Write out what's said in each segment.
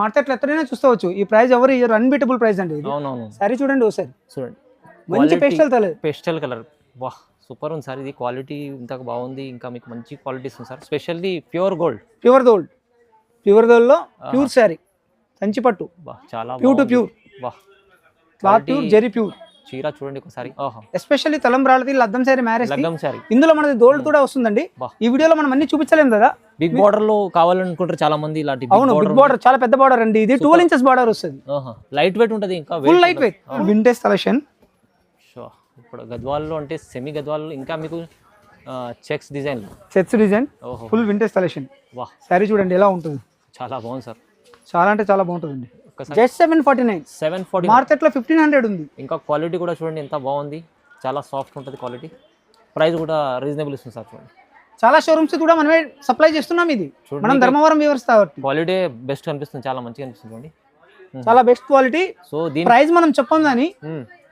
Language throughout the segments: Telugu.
మార్కెట్లో ఎక్కడైనా చూసుకోవచ్చు. ఈ ప్రైస్ ఎవరు ఇయర్ అన్బీటబుల్ ప్రైస్ అండి ఇది. అవునవును సారీ చూడండి ఒకసారి, చూడండి మంచి పేస్టల్ కలర్. పేస్టల్ కలర్ వాహ్ సూపర్ ఉంది సార్. ఇది క్వాలిటీ ఇంత బాగుంది, ఇంకా మీకు మంచి క్వాలిటీ ఇస్తుంది సార్. స్పెషల్లీ ప్యూర్ గోల్డ్ లో ప్యూర్ శారీ కంచి పట్టు, చాలా pure to pure, cloth pure, zari pure. చీర చూడండి ఒకసారి, ఎస్పెషల్లీ తలంబ్రాలది లద్దం శారీ మ్యారేజ్ లగ్గం శారీ. ఇందులో మనది గోల్డ్ కూడా వస్తుందండి. ఈ వీడియోలో మనం అన్ని చూపించలేం కదా, బిగ్ బార్డర్ లో కావాలనుకుంటారు చాలా మంది. ఇలాంటి అవును, బిగ్ బార్డర్ చాలా పెద్ద బార్డర్ అండి ఇది. 12 ఇంచెస్ బార్డర్ వస్తుంది, లైట్ వెయిట్ ఉంటుంది, ఇంకా full light weight vintage collection. ఇప్పుడు గద్వాల్లో అంటే సెమీ గద్వాల్లో ఇంకా మీకు checks design, full vintage collection. వాహ్ శారీ చూడండి ఎలా ఉంటుంది, చాలా బాగుంది సార్. చాలా అంటే చాలా బాగుంటుందండి. జస్ట్ 749 మార్కెట్ లో 1500 ఉంది. ఇంకా క్వాలిటీ కూడా చూడండి ఎంత బాగుంది, చాలా సాఫ్ట్ ఉంటుంది క్వాలిటీ. ప్రైస్ కూడా రీజనబుల్ ఇస్తుంది సార్. చూడండి చాలా షోరూమ్స్ కూడా మనమే సప్లై చేస్తున్నాం. ఇది మనం ధర్మవరం వ్యూవర్స్ కాబట్టి క్వాలిటీ బెస్ట్ అనిపిస్తుంది, చాలా మంచిగా అనిపిస్తుంది చూడండి, చాలా బెస్ట్ క్వాలిటీ. సో దీని ప్రైస్ మనం చెప్పం కానీ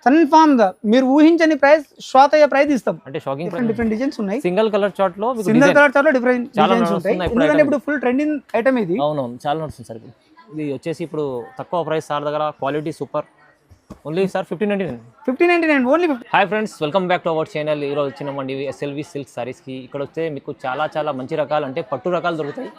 కన్ఫర్మ్ గా మీరు ఊహించని ప్రైస్, షాక్ అయ్యే ప్రైస్ ఇస్తాం. అంటే షాకింగ్ డిఫరెంట్ డిజైన్స్ ఉన్నాయి. సింగిల్ కలర్ చార్ట్ లో డిఫరెంట్ డిజైన్స్ ఉంటాయి. ఎందుకంటే ఇప్పుడు ఫుల్ ట్రెండింగ్ ఐటమ్ ఇది. అవునవును చాలా నడుస్తుంది సార్. ఇది వచ్చేసి ఇప్పుడు తక్కువ ప్రైస్ సార్ దగ్గర, quality super. Only sir 1599 only. Hi friends, welcome back to our channel. ఈరోజు వచ్చినామండి ఎస్ఎల్వి సిల్క్ సారీస్కి. ఇక్కడ వస్తే మీకు చాలా మంచి రకాలు, అంటే పట్టు రకాలు దొరుకుతాయి.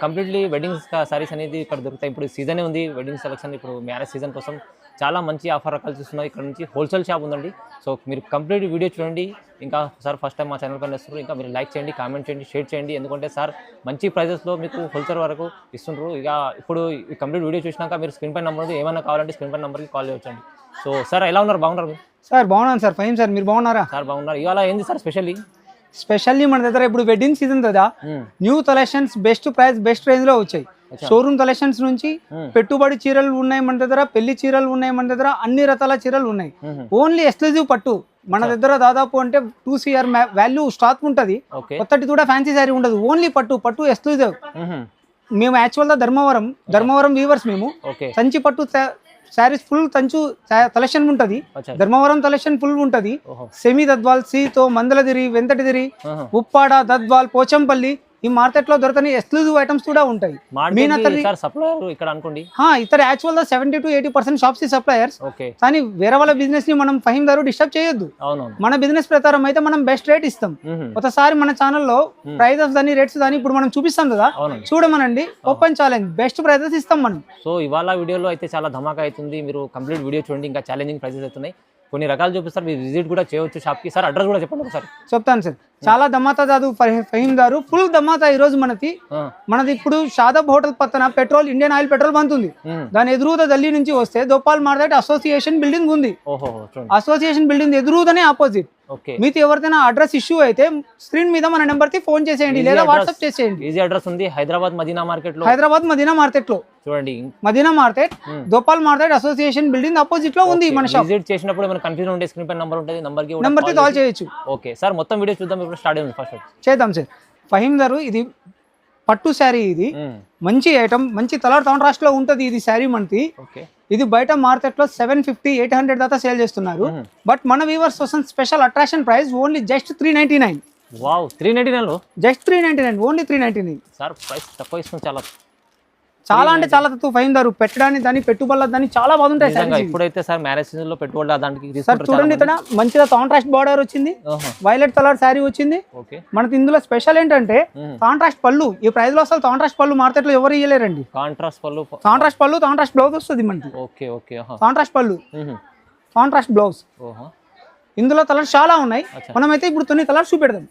కంప్లీట్లీ వెడ్డింగ్ సారీస్ అనేది ఇక్కడ దొరుకుతాయి. ఇప్పుడు సీజనే ఉంది వెడ్డింగ్ సెలక్షన్, ఇప్పుడు మ్యారేజ్ సీజన్ కోసం చాలా మంచి ఆఫర్ రకాలు చూస్తున్నారు. ఇక్కడ నుంచి హోల్సేల్ షాప్ ఉందండి. సో మీరు కంప్లీట్ వీడియో చూడండి. ఇంకా సార్ ఫస్ట్ టైం మా ఛానల్ పైన వస్తున్నారు, ఇంకా మీరు లైక్ చేయండి, కామెంట్ చేయండి, షేర్ చేయండి. ఎందుకంటే సార్ మంచి ప్రైజెస్లో మీకు హోల్సేల్ వరకు ఇస్తుంటారు. ఇక ఇప్పుడు ఈ కంప్లీట్ వీడియో చూసినాక మీరు స్క్రీన్ పైన నెంబర్ ఉంది, ఏమైనా కావాలంటే స్క్రీన్ పైన నెంబర్కి కాల్ చేయొచ్చండి. సో సార్ ఎలా ఉన్నారు, బాగున్నారు మీరు? సార్ బాగున్నాను సార్, ఫైన్ సార్, మీరు బాగున్నారా? సార్ బాగున్నారు. ఇవాళ ఏంది సార్ స్పెషల్లీ మన దగ్గర ఇప్పుడు వెడ్డింగ్ సీజన్ కదా, new collections best price best range లో వచ్చాయి. షోరూమ్ కలెక్షన్స్ నుంచి పెట్టుబడి చీరలు ఉన్నాయి మన దగ్గర, పెళ్లి చీరలు ఉన్నాయి మన దగ్గర, అన్ని రకాల చీరలు ఉన్నాయి. ఓన్లీ ఎక్స్క్లూజివ్ పట్టు మన దగ్గర దాదాపు అంటే 2 CR వాల్యూ స్టాక్ ఉంటది. కొత్తటి కూడా ఫ్యాన్సీ శారీ ఉండదు, ఓన్లీ పట్టు ఎక్స్క్లూజివ్. మేము యాక్చువల్ గా ధర్మవరం వీవర్స్. మేము కంచి పట్టు శారీస్ ఫుల్ కంచు కలెక్షన్ ఉంటది. ధర్మవరం కలెక్షన్ ఫుల్ ఉంటది. సెమీ దద్వాల్, సీతో, మందలదిరి, వెంకటగిరి, ఉప్పాడ, దద్వాల్, పోచంపల్లి, ఈ మార్కెట్ లో దొరకని ఎక్స్క్లూజివ్ ఐటమ్స్ కూడా ఉంటాయి. ఇతర యాక్చువల్ గా 70 to 80% షాప్స్ సప్లయర్స్. కానీ వేరే వాళ్ళ బిజినెస్ ని మనం ఫహిమ్ గారు డిస్టర్బ్ చేయొద్దు. మన బిజినెస్ ప్రకారం అయితే మనం బెస్ట్ రేట్ ఇస్తాం. ఒకసారి మన ఛానల్లో ప్రైజెస్ దాని రేట్స్ దాని ఇప్పుడు మనం చూపిస్తాం కదా, చూడమనండి. ఓపెన్ ఛాలెంజ్ బెస్ట్ ప్రైజెస్ ఇస్తాం మనం. సో ఇవాళ వీడియోలో అయితే చాలా ధమాకా అవుతుంది, మీరు కంప్లీట్ వీడియో చూడండి. ఇంకా ఛాలెంజింగ్ ప్రైజెస్ అవుతున్నాయి, కొన్ని రకాలు చూపిస్తారు. మీరు విజిట్ కూడా చేయవచ్చు షాప్కి. సార్ అడ్రస్ కూడా చెప్పండి ఒకసారి. చెప్తాను సార్. చాలా దమాతా కాదు ఫహీమ్ గారు, ఫుల్ దమాతా. ఈ రోజు మనది ఇప్పుడు షాదాబ్ హోటల్ పక్కన ఇండియన్ ఆయిల్ పెట్రోల్ బంక్ ఉంది. దాని ఎదురుగా ఢిల్లీ నుంచి వస్తే గోపాల్ మార్కెట్ అసోసియేషన్ బిల్డింగ్ ఉంది. అసోసియేషన్ బిల్డింగ్ ఎదురుగానే ఆపోజిట్. మీకు ఎవరికైనా అడ్రస్ ఇష్యూ అయితే స్క్రీన్ మీద మన నెంబర్ కి ఫోన్ చేసేయండి లేదా వాట్సాప్ చేసేయండి. ఈజీ అడ్రస్ ఉంది హైదరాబాద్ మదీనా మార్కెట్ లో. చూడండి Madina market, Gopal market association building opposite లో ఉంది మన షాప్. విజిట్ చేసినప్పుడు మన కన్ఫ్యూజన్ ఉంటే స్క్రీన్ పై నంబర్ ఉంటుంది, నంబర్ కి కాల్ చేయొచ్చు. ఓకే సార్, మొత్తం వీడియో చూద్దాం. ఇప్పుడు స్టార్ట్ అయింది, ఫస్ట్ చేద్దాం సార్. ఫహీమ్ గారు, ఇది పట్టు శారీ, ఇది మంచి ఐటమ్, మంచి కలర్ కాంట్రాస్ట్ లో ఉంటది. ఇది శారీ మనకి ఇది బయట మార్కెట్ లో 750-800 దాకా సేల్ చేస్తున్నారు. బట్ మన వ్యూవర్స్ కోసం special attraction price only just 399. Wow, 399 లో జస్ట్ 399, ఓన్లీ 399. సార్ ప్రైస్ తక్కువ ఇస్తుంది, చాలా అంటే చాలా తక్కువ. ఫైన్ దారు పెట్టడానికి దాని పెట్టుబడుల దాని చాలా బాగుంటాయి. ఇప్పుడైతే సార్ మ్యారేజ్ సీజన్ లో పెట్టుబడులు దానికి సార్ చూడండి, ఇక్కడ మంచిగా కాంట్రాస్ట్ బార్డర్ వచ్చింది, వైలెట్ కలర్ శారీ వచ్చింది. మనకి ఇందులో స్పెషల్ ఏంటంటే కాంట్రాస్ట్ పళ్ళు. ఈ ప్రైస్ లో అసలు కాంట్రాస్ట్ పళ్ళు మార్కెట్ లో ఎవరు ఇయ్యలేరండి. కాంట్రాస్ట్ పళ్ళు, కాంట్రాస్ట్ బ్లౌజ్ వస్తుంది మనకి. కాంట్రాస్ట్ పళ్ళు, కాంట్రాస్ట్ బ్లౌజ్. ఇందులో కలర్స్ చాలా ఉన్నాయి. మనమైతే ఇప్పుడు కొన్ని కలర్స్ చూపెడదాం.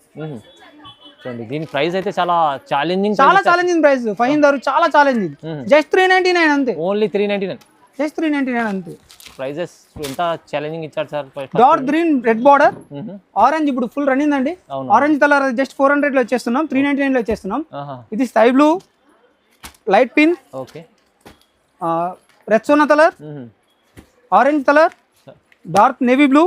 దీని ప్రైస్ అయితే చాలా ఛాలెంజింగ్ ప్రైస్. ఫైన్ దారు చాలా ఛాలెంజింగ్. జస్ట్ 399 అంతే, ఓన్లీ 399. జస్ట్ 399 అంతే. ప్రైజెస్ ఎంత ఛాలెంజింగ్ ఇచ్చారు sir. Dark green, red border, orange ఇప్పుడు ఫుల్ రన్నింగ్ అండి. ఆరెంజ్ కలర్ జస్ట్ 400 లో వచ్చేస్తున్నాం, 399 లో వచ్చేస్తున్నాం. ఇది స్కై బ్లూ, లైట్ పింక్, రెడ్సోనా colour, orange colour, dark navy blue.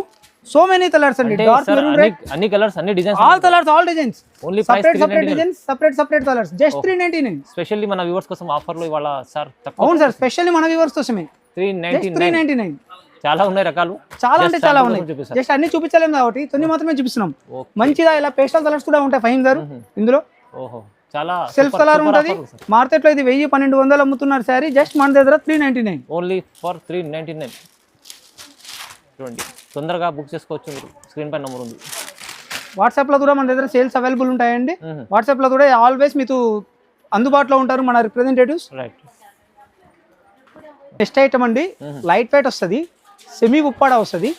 So many colours అండి. డార్క్ మెరూన్, రెడ్, అన్ని కలర్స్, అన్ని designs, all colours, all designs. Only separate designs, separate colours. Just 399. Specially మన వ్యూవర్స్ కోసం ఆఫర్ లో ఇవాళ సార్ తక్కువ. అవును సార్, స్పెషల్లీ మన వ్యూవర్స్ కోసమే 399. చాలా ఉన్నాయి రకాలు, చాలా అంటే చాలా ఉన్నాయి. జస్ట్ అన్ని చూపించలేము కాబట్టి కొన్ని మాత్రమే చూపిస్తున్నాం. మంచిగా ఇలా పేస్టల్ కలర్స్ కూడా ఉంటాయి ఫహీమ్ గారు ఇందులో. ఓహో, చాలా సెల్ఫ్ కలర్ ఉంటుంది. మార్కెట్ లో ఇది 1000-1200 అమ్ముతున్నారు శారీ, జస్ట్ మన దగ్గర 399 ఓన్లీ ఫర్ 399. చూడండి తొందరగా బుక్ చేసుకోవచ్చు మీరు, స్క్రీన్ పై నెంబర్ ఉంది. వాట్సాప్ లో కూడా మన దగ్గర సేల్స్ అవైలబుల్ ఉంటాయండి. వాట్సాప్ లో కూడా ఆల్వేస్ మీకు అందుబాటులో ఉంటారు మన రిప్రజెంటేటివ్స్. రైట్. నెక్స్ట్ ఐటమ్ అండి, లైట్ వెయిట్ వస్తుంది, సెమీ ఉప్పాడా వస్తుంది.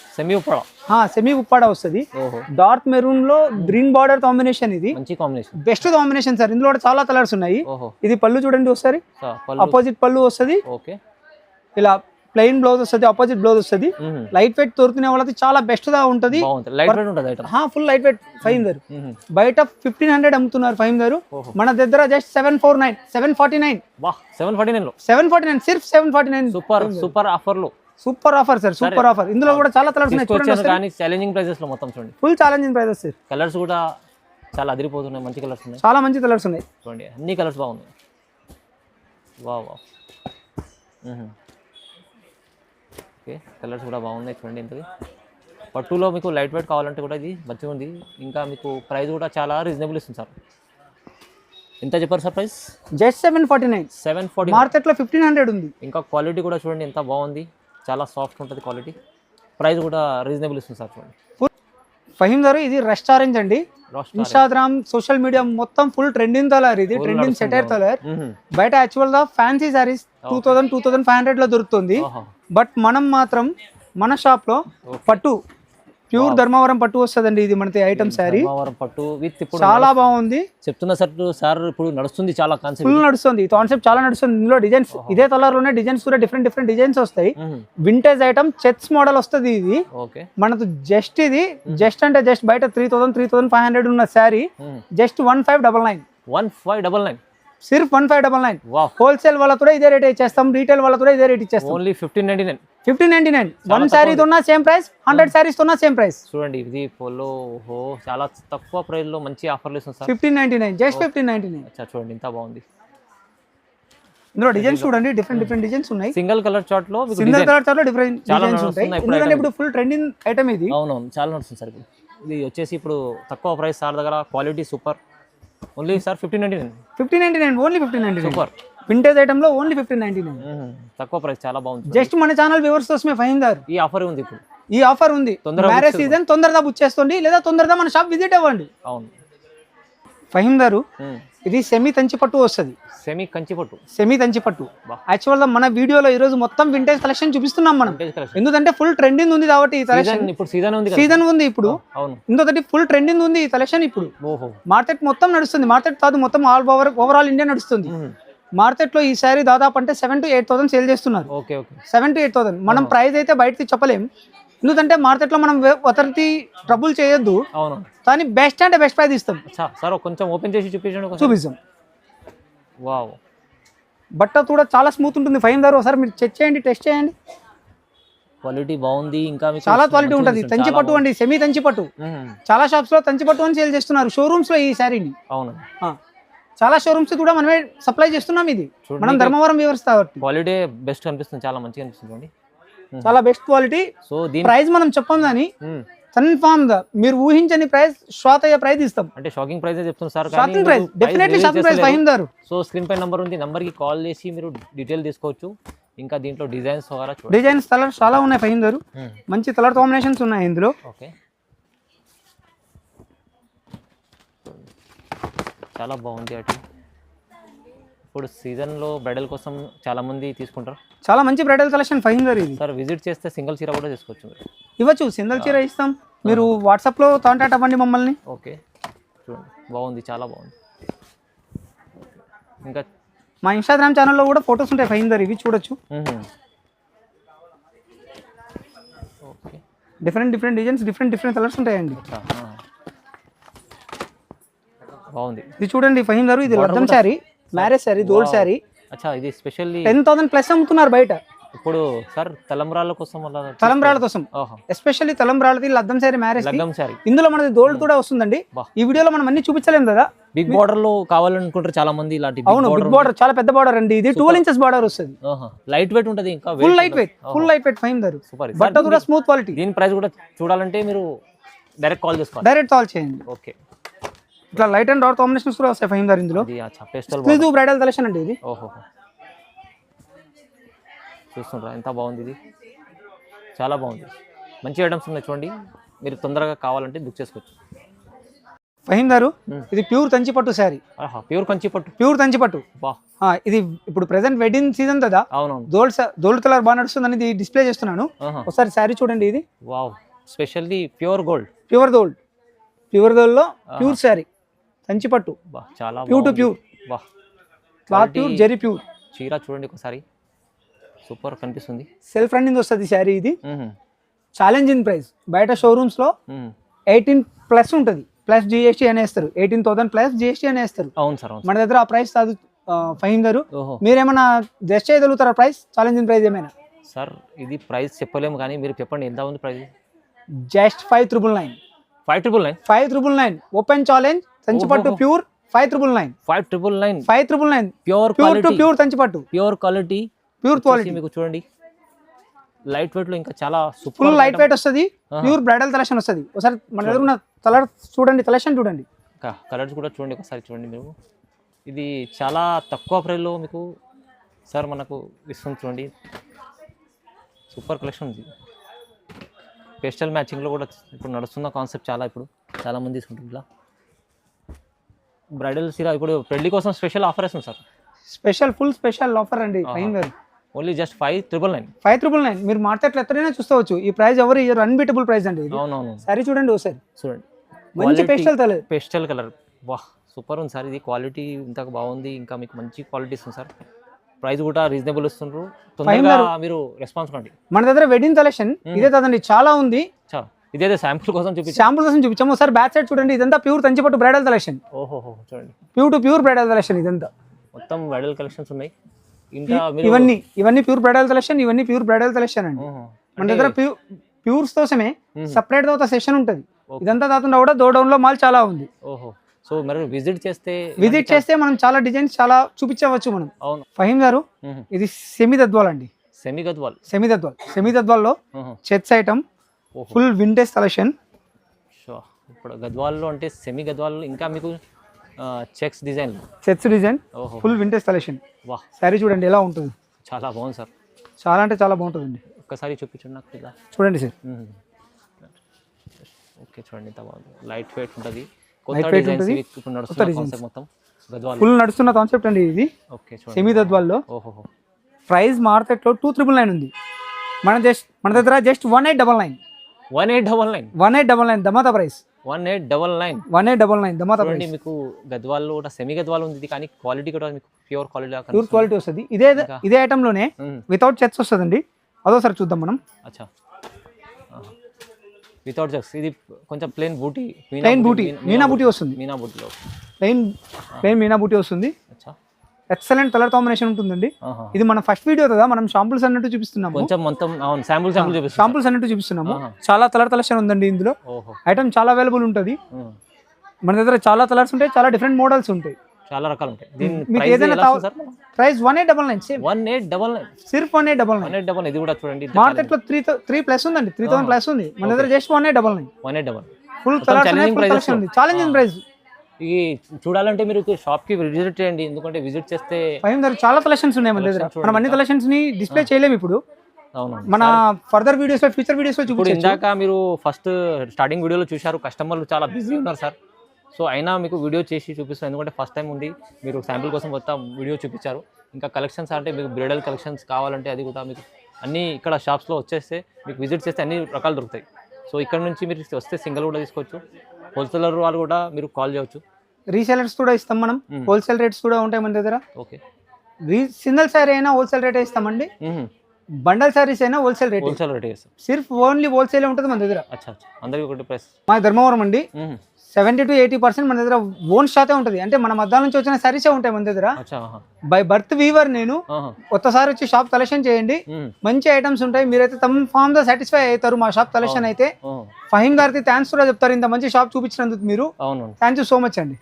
సెమీ ఉప్పాడా వస్తుంది, డార్క్ మెరూన్ లో గ్రీన్ బార్డర్ కాంబినేషన్. ఇది మంచి కాంబినేషన్, బెస్ట్ కాంబినేషన్ సార్. ఇందులో కూడా చాలా కలర్స్ ఉన్నాయి. ఇది పళ్ళు చూడండి ఒకసారి, అపోజిట్ పళ్ళు వస్తుంది. ఇలా ప్లెయిన్ బ్లౌజ్ వస్తుంది, అపోజిట్ బ్లౌజ్ వస్తుంది. లైట్ వెయిట్ దొరుకునే వాళ్ళకి చాలా బెస్ట్ గా ఉంటది. Full light weight 500. బయట 1500 అమ్ముతున్నారు 500. మన దగ్గర జస్ట్ 749, 749. 749 సిర్ఫ్ 749. సూపర్ ఆఫర్ లో, super offer sir, super offer. ఇందులో కూడా చాలా కలర్స్ ఉన్నాయి చూడండి. ఛాలెంజింగ్ ప్రైసెస్ లో మొత్తం చూడండి, full challenging prices sir. Colours కూడా చాలా అదిరిపోతున్నాయి, మంచి కలర్స్ ఉన్నాయి, చాలా మంచి కలర్స్ ఉన్నాయి. చూడండి అన్ని కలర్స్ బాగున్నాయి. వావ్. ఓకే, కలర్స్ కూడా బాగున్నాయి చూడండి. ఇంతది పట్టులో మీకు లైట్ వెయిట్ కావాలంటే కూడా ఇది మంచిగా ఉంది. ఇంకా మీకు ప్రైస్ కూడా చాలా రీజనబుల్ ఇస్తుంది సార్. ఎంత చెప్పారు సార్ ప్రైస్? జస్ట్ 749. మార్కెట్ లో 1500 ఉంది. ఇంకా క్వాలిటీ కూడా చూడండి ఎంత బాగుంది, చాలా సాఫ్ట్ ఉంటుంది క్వాలిటీ. ప్రైస్ కూడా రీజనబుల్ ఇస్తుంది సార్ చూడండి. ఫహీమ్ గారు ఇది రెస్టారెంట్ అండి. ఇన్స్టాగ్రామ్ సోషల్ మీడియా మొత్తం ఫుల్ ట్రెండింగ్ కలర్, ఇది ట్రెండింగ్ సెటైర్ కలర్. బయట యాక్చువల్ గా ఫ్యాన్సీ సారీస్ 2000-2500 లో దొరుకుతుంది. బట్ మనం మాత్రం మన షాప్ లో పట్టు, ప్యూర్ ధర్మవరం పట్టు వస్తుందండి. ఇది మనకి ఐటమ్ శారీ పట్టు విత్ చాలా బాగుంది. చెప్తున్నా సార్ ఇప్పుడు నడుస్తుంది, చాలా కాన్సెప్ట్ ఫుల్ నడుస్తుంది, కాన్సెప్ట్ చాలా నడుస్తుంది. ఇందులో డిజైన్స్ ఇదే కలర్ లోనే డిజైన్స్ కూడా డిఫరెంట్ డిజైన్స్ వస్తాయి. వింటేజ్ ఐటమ్ చెక్స్ మోడల్ వస్తుంది. ఇది మనకు జస్ట్ ఇది జస్ట్ అంటే జస్ట్ బయట 3000-3500 ఉన్న శారీ జస్ట్ 1599. సిర్ఫ్ 1599. హోల్సేల్ వాళ్ళ కూడా ఇదే రేట్ ఇచ్చేస్తాం, రీటైల్ వాళ్ళ కూడా ఇదే రేట్ ఇచ్చేస్తాం. ఓన్లీ 1599. 1 శారీ తోన్నా సేమ్ ప్రైస్, 100 శారీస్ తోన్నా సేమ్ ప్రైస్. చూడండి ఇది పోలో చాలా తక్కువ ప్రైస్ లో మంచి ఆఫర్లు ఇస్తుంది సార్. 1599, జస్ట్ 1599. చూడండి ఎంత బాగుంది. ఇందులో డిజైన్స్ చూడండి, డిఫరెంట్ డిజైన్స్ ఉన్నాయి. సింగిల్ కలర్ చార్ట్ లో డిఫరెంట్ డిజైన్స్ ఉంటాయి. ఎందుకంటే ఇప్పుడు ఫుల్ ట్రెండింగ్ ఐటమ్ ఇది. అవునవును, చాలా నడుస్తుంది సార్. ఇది వచ్చేసి ఇప్పుడు తక్కువ ప్రైస్ సార్ దగ్గర, quality super. Only sir 1599. Only 1599. Super vintage item లో ఓన్లీ 1599. తక్కువ ప్రైస్, చాలా బాగుంది. జస్ట్ మన ఛానల్ వ్యూవర్స్ కోసమే ఫహీమ్ గారు ఈ ఆఫర్ ఉంది. ఇప్పుడు ఈ ఆఫర్ ఉంది, మ్యారేజ్ సీజన్, తొందరగా బుక్ చేసుకోండి లేదా తొందరగా మన షాప్ విజిట్ అవ్వండి. అవును ఫహీమ్ గారు ఇది సెమీ కంచి పట్టు వస్తుంది. సెమీ కంచి పట్టు యాక్చువల్ గా మన వీడియోలో ఈ రోజు మొత్తం వింటేజ్ కలెక్షన్ చూపిస్తున్నాం మనం. ఎందుకంటే ఫుల్ ట్రెండింగ్ ఉంది కాబట్టి ఈ కలెక్షన్. ఇప్పుడు సీజన్ ఉంది ఇప్పుడు. ఇంకొకటి ఫుల్ ట్రెండింగ్ ఉంది ఈ కలెక్షన్. ఇప్పుడు మార్కెట్ మొత్తం నడుస్తుంది, మార్కెట్ కాదు మొత్తం ఓవరాల్ ఇండియా నడుస్తుంది. మార్కెట్ లో ఈ సారీ దాదాపు అంటే 7,000 to 8,000 సేల్ చేస్తున్నారు. 7,000 to 8,000. మనం ప్రైస్ అయితే బయటకి చెప్పలేం, ఎందుకంటే మార్కెట్ లో మనం ఒకరికి ట్రబుల్ చేయొద్దు. కానీ బెస్ట్ అంటే బెస్ట్ ప్రైస్ ఇస్తాం సార్. కొంచెం ఓపెన్ చేసి చూపిస్తాం. వావ్, బట్ట కూడా చాలా స్మూత్ ఉంటుంది. ఫైన్ గారు ఒకసారి మీరు చెక్ చేయండి, టెస్ట్ చేయండి. క్వాలిటీ బాగుంది, ఇంకా చాలా క్వాలిటీ ఉంటుంది. తంచి పట్టు అండి, సెమీ తంచి పట్టు. చాలా షాప్స్ లో తంచి పట్టు అని సేల్ చేస్తున్నారు, షోరూమ్స్ లో ఈ శారీని. అవును, చాలా షోరూమ్స్ కూడా మనమే సప్లై చేస్తున్నాం. ఇది మనం ధర్మవరం వ్యూవర్స్ కాబట్టి క్వాలిటీ బెస్ట్ కనిపిస్తుంది, చాలా మంచిగా అనిపిస్తుంది. చాలా బెస్ట్ క్వాలిటీ. సో ప్రైస్ మనం చెప్పం కానీ కన్ఫర్మ్ గా మీరు ఊహించని ప్రైస్, షాక్ అయ్యే ప్రైస్ ఇస్తాం. అంటే షాకింగ్ ప్రైస్ చెప్తున్నారు sir. Shocking price, definitely shocking price Fahim గారు. సో స్క్రీన్ పై నంబర్ ఉంది, నంబర్ కి కాల్ చేసి మీరు డీటెయిల్ తీసుకోవచ్చు. ఇంకా దీంట్లో డిజైన్స్ డిజైన్స్ కలర్స్ చాలా ఉన్నాయి ఫహీమ్ గారు. మంచి కలర్ కాంబినేషన్స్ ఉన్నాయి ఇందులో. ఓకే, చాలా బాగుంది. అటు ఇప్పుడు సీజన్లో బ్రైడల్ కోసం చాలా మంది తీసుకుంటారు. చాలా మంచి బ్రైడల్ కలెక్షన్ ఫహీమ్ గారు. ఇది సార్ విజిట్ చేస్తే సింగిల్ చీర కూడా తీసుకోవచ్చు. ఇవ్వచ్చు, సింగిల్ చీర ఇస్తాం. మీరు వాట్సాప్లో కాంటాక్ట్ అవ్వండి మమ్మల్ని. ఓకే, చూడండి బాగుంది, చాలా బాగుంది. ఇంకా మా ఇన్స్టాగ్రామ్ ఛానల్లో కూడా ఫొటోస్ ఉంటాయి ఫహీమ్ గారు, ఇవి చూడొచ్చు. Okay, different designs, different colours ఉంటాయండి. బాగుంది. ఇది చూడండి ఫహీమ్ గారు, ఇది లద్దం శారీ, మ్యారేజ్ శారీ, గోల్డ్ శారీ. అచ్చా, ఇది స్పెషల్లీ 10,000 ప్లస్ అమ్ముతున్నారు బయట. ఇప్పుడు సార్ తలంబ్రాల కోసం, ఎస్పెషల్లీ తలంబ్రాలది లద్దం శారీ, మ్యారేజ్ శారీ. ఇందులో మనది గోల్డ్ కూడా వస్తుందండి. ఈ వీడియోలో మనం అన్ని చూపించలేం కదా. బిగ్ బార్డర్ లో కావాలనుకుంటారు చాలా మంది ఇలాంటి. అవును, బిగ్ బార్డర్, చాలా పెద్ద బార్డర్ అండి. ఇది 12 inches బార్డర్ వస్తుంది. లైట్ వెయిట్ ఉంటుంది, ఇంకా ఫుల్ లైట్ వెయిట్ ఫహీమ్ గారు. బట్ట కూడా స్మూత్ క్వాలిటీ. దీని ప్రైస్ కూడా చూడాలంటే మీరు డైరెక్ట్ కాల్ చేసుకోవాలి. డైరెక్ట్ కాల్ చేయండి. ఓకే, ఇట్లా లైట్ అండ్ డార్క్ కాంబినేషన్స్ కూడా వస్తాయి ఫహీమ్ దార్ ఇందులో. ఇది పేస్టల్ ఇది బ్రైడల్ కలెక్షన్ అండి ఇది. ఓహో చూస్తుండ్రా ఎంత బాగుంది, ఇది చాలా బాగుంది. మంచి ఐటమ్స్ ఉన్నాయి చూడండి, మీరు తొందరగా కావాలంటే బుక్ చేసుకోవచ్చు. ఫహీమ్ గారు ఇది ప్యూర్ కంచిపట్టు శారీ. ప్యూర్ కంచిపట్టు, ప్యూర్ కంచిపట్టు. ఇది ఇప్పుడు ప్రెసెంట్ వెడ్డింగ్ సీజన్ కదా, అవునవును. గోల్డ్ కలర్ బాగా నడుస్తుంది ఇది డిస్ప్లే చేస్తున్నాను. ఒకసారి శారీ చూడండి. ఇది wow, specially pure gold. Pure gold, pure gold లో ప్యూర్ శారీ కంచిపట్టు. చాలా pure to pure, cloth pure, zari pure. చీర చూడండి ఒకసారి, సూపర్ కనిపిస్తుంది. సెల్ఫ్ రన్నింగ్ వస్తుంది శారీ. ఇది ఛాలెంజింగ్ ప్రైస్. బయట షోరూమ్స్ లో 18+ ఉంటుంది, ప్లస్ జిఎస్టీ అనేస్తారు. 18,000 ప్లస్ జిఎస్టీ అనేస్తారు. అవును సార్. మన దగ్గర ఆ ప్రైస్ కాదు ఫహీమ్ గారు. మీరేమన్నా జస్ట్ చేయగలుగుతారా ప్రైస్? ఛాలెంజింగ్ ప్రైస్ ఏమైనా? సార్ ఇది ప్రైస్ చెప్పలేము కానీ మీరు చెప్పండి ఎంత ఉంది price. Just 5,999. 5,999. 5,999 open challenge. Kanchipattu pure 5,999. 5,999. 5,999 pure pure to pure Kanchipattu, pure quality, pure quality. మీకు చూడండి లైట్ వెయిట్ లో ఇంకా చాలా సూపర్, ఫుల్ లైట్ వెయిట్ వస్తుంది. ప్యూర్ బ్రైడల్ కలెక్షన్ వస్తుంది. ఒకసారి మన దగ్గర ఉన్న కలర్ చూడండి, కలెక్షన్ చూడండి, కలర్స్ కూడా చూడండి ఒకసారి చూడండి మీరు. ఇది చాలా తక్కువ ప్రైస్లో మీకు సార్ మనకు ఇస్తుంది చూడండి. సూపర్ కలెక్షన్ ఉంది. పేస్టల్ మ్యాచింగ్లో కూడా ఇప్పుడు నడుస్తున్న కాన్సెప్ట్ చాలా మంది తీసుకుంటుంది. ఇలా బ్రైడల్ సీరా ఇప్పుడు పెళ్లి కోసం స్పెషల్ ఆఫర్ వేస్తుంది సార్. ఫుల్ స్పెషల్ ఆఫర్ అండి ఫహీమ్ గారు. Only just 5,999. 5,999. మీరు మార్కెట్లో ఎక్కడైనా చూసుకోవచ్చు. ఈ ప్రైస్ ఎవరు ఇయర్ అన్బీటబుల్ ప్రైస్ అండి. అవునవును. సారీ చూడండి ఒకసారి, చూడండి మంచి పేస్టల్ కలర్. వాహ్ సూపర్ ఉంది సార్. ఇది క్వాలిటీ ఇంత బాగుంది, ఇంకా మీకు మంచి క్వాలిటీ ఇస్తుంది సార్. ప్రైస్ కూడా రీజనబుల్ ఇస్తుండ్రు. తొందరగా మీరు రెస్పాన్స్ కండి. మన దగ్గర వెడ్డింగ్ కలెక్షన్ ఇదే కదండి, చాలా ఉంది. ఇదే శాంపుల్ కోసం చూపించాము. ఒకసారి బ్యాక్ సైడ్ చూడండి. ఇదంతా ప్యూర్ కంచిపట్టు బ్రైడల్ కలెక్షన్. ఓహో చూడండి, pure to pure bridal collection. ఇదంతా మొత్తం బ్రైడల్ కలెక్షన్స్ ఉన్నాయి. ఇవన్నీ ప్యూర్ బ్రైడల్ కలెక్షన్. ఇవన్నీ ప్యూర్ బ్రైడల్ కలెక్షన్ అండి. మన దగ్గర ప్యూర్స్ కోసమే సపరేట్ గా సెషన్ ఉంటుంది. ఇదంతా కాకుండా కూడా డౌన్ లో మాల్ చాలా ఉంది. ఓహో సో మరి విజిట్ చేస్తే మనం చాలా డిజైన్స్ చాలా చూపించవచ్చు మనం. అవును ఫహీమ్ గారు, ఇది సెమీ గద్వాల్ అండి. సెమీ గద్వాల్లో checks item, full vintage collection. ఇప్పుడు గద్వాల్లో అంటే సెమీ గద్వాల్లో ఇంకా మీకు checks design, full vintage collection. వాహ్ సారీ చూడండి ఎలా ఉంటుంది, చాలా బాగుంది సార్. చాలా అంటే చాలా బాగుంటుందండి. ఒక్కసారి చూపించండి నాకు ఇలా. చూడండి సార్. ఓకే చూడండి ఎంత బాగుంది. లైట్ వెయిట్ ఉంటుంది. ఇప్పుడు నడుస్తున్న కాన్సెప్ట్ మొత్తం గద్వాల్ ఫుల్ నడుస్తున్న కాన్సెప్ట్ అండి ఇది. ఓకే చూడండి సెమీ గద్వాల్లో. ఓహో ప్రైస్ మార్కెట్ లో 2,999 ఉంది. మన దగ్గర జస్ట్ 1899 దమాతా ప్రైస్. 1899 దమాతా ప్రైస్. మీకు గద్వాల్లో కూడా సెమీ గద్వాల్ ఉంది కానీ క్వాలిటీ కూడా మీకు ప్యూర్ క్వాలిటీ వస్తుంది. ఇదే ఐటమ్ లోనే వితౌట్ చెక్స్ వస్తుందండి. అదోసారి చూద్దాం మనం. అచ్చా వితౌట్ చెక్స్. ఇది కొంచెం ప్లెయిన్ బూటీ, మీనా బూటీ వస్తుంది. ప్లెయిన్ మీనా బూటీ వస్తుంది. ఎక్సలెంట్ కలర్ కాంబినేషన్ ఉంటుందండి. ఇది మన ఫస్ట్ వీడియో కదా, మనం శాంపుల్స్ అన్నట్టు చూపిస్తున్నాము. శాంపుల్స్ అన్నట్టు చూపిస్తున్నాము. చాలా కలర్ కలెక్షన్ ఉందండి ఇందులో. ఐటమ్ చాలా అవైలబుల్ ఉంటుంది. మన దగ్గర చాలా కలర్స్ ఉంటాయి, చాలా డిఫరెంట్ మోడల్స్ ఉంటాయి, చాలా రకాలు ఉంటాయి. ప్రైస్ 1899. 1899 సిర్ఫ్ 1899. ఇది కూడా చూడండి మార్కెట్ లో 3+ ఉందండి. 3,000+ ఉంది. మన దగ్గర జస్ట్ 1899. ఫుల్ కలెక్షన్ ఉంది. Challenging price. ఇది చూడాలంటే మీరు షాప్ కి విజిట్ చేయండి, ఎందుకంటే విజిట్ చేస్తే చాలా కలెక్షన్స్ ఉన్నాయి మన దగ్గర. మనం అన్ని కలెక్షన్స్ ని డిస్ప్లే చేయలేము ఇప్పుడు. మన ఫర్దర్ వీడియోస్ లో, ఫ్యూచర్ వీడియోస్ లో చూపించవచ్చు. ఇందాక మీరు ఫస్ట్ స్టార్టింగ్ వీడియోలో చూశారు, కస్టమర్లు చాలా బిజీ ఉన్నారు సార్. సో అయినా మీకు వీడియో చేసి చూపిస్తాను, ఎందుకంటే ఫస్ట్ టైం ఉంది. మీరు శాంపుల్ కోసం మొత్తం వీడియో చూపించారు. ఇంకా కలెక్షన్స్ అంటే మీకు బ్రైడల్ కలెక్షన్స్ కావాలంటే అది కూడా మీకు అన్నీ ఇక్కడ షాప్స్లో వచ్చేస్తే మీకు విజిట్ చేస్తే అన్ని రకాలు దొరుకుతాయి. సో ఇక్కడ నుంచి మీరు వస్తే సింగిల్ కూడా తీసుకోవచ్చు. హోల్సేలర్ వాళ్ళు కూడా మీరు కాల్ చేయవచ్చు. రీసేలర్స్ కూడా ఇస్తాం మనం. హోల్సేల్ రేట్స్ కూడా ఉంటాయి మన దగ్గర. ఓకే సింగిల్ సారీ అయినా హోల్సేల్ రేట్ ఇస్తామండి. బండల్ సారీస్ అయినా హోల్సేల్ రేట్ సిర్ఫ్ ఓన్లీ హోల్సేల్ ఉంటుంది మన దగ్గర. అందరికీ ఒకటి ప్రైస్. మా ధర్మవరం అండి. 70 to 80% మన దగ్గర ఓన్ షాతే ఉంటుంది. అంటే మన మధ్య నుంచి వచ్చిన సారీసే ఉంటాయి మన దగ్గర. బై బర్త్ వీవర్ నేను. కొత్తసారి వచ్చి షాప్ కలెక్షన్ చేయండి, మంచి ఐటమ్స్ ఉంటాయి. మీరైతే తమ ఫామ్ గా సాటిస్ఫై అవుతారు. మా షాప్ కలెక్షన్ అయితే ఫహీమ్ గారికి థ్యాంక్స్ కూడా చెప్తారు, ఇంత మంచి షాప్ చూపించినందుకు మీరు. థ్యాంక్ యూ సో మచ్ అండి.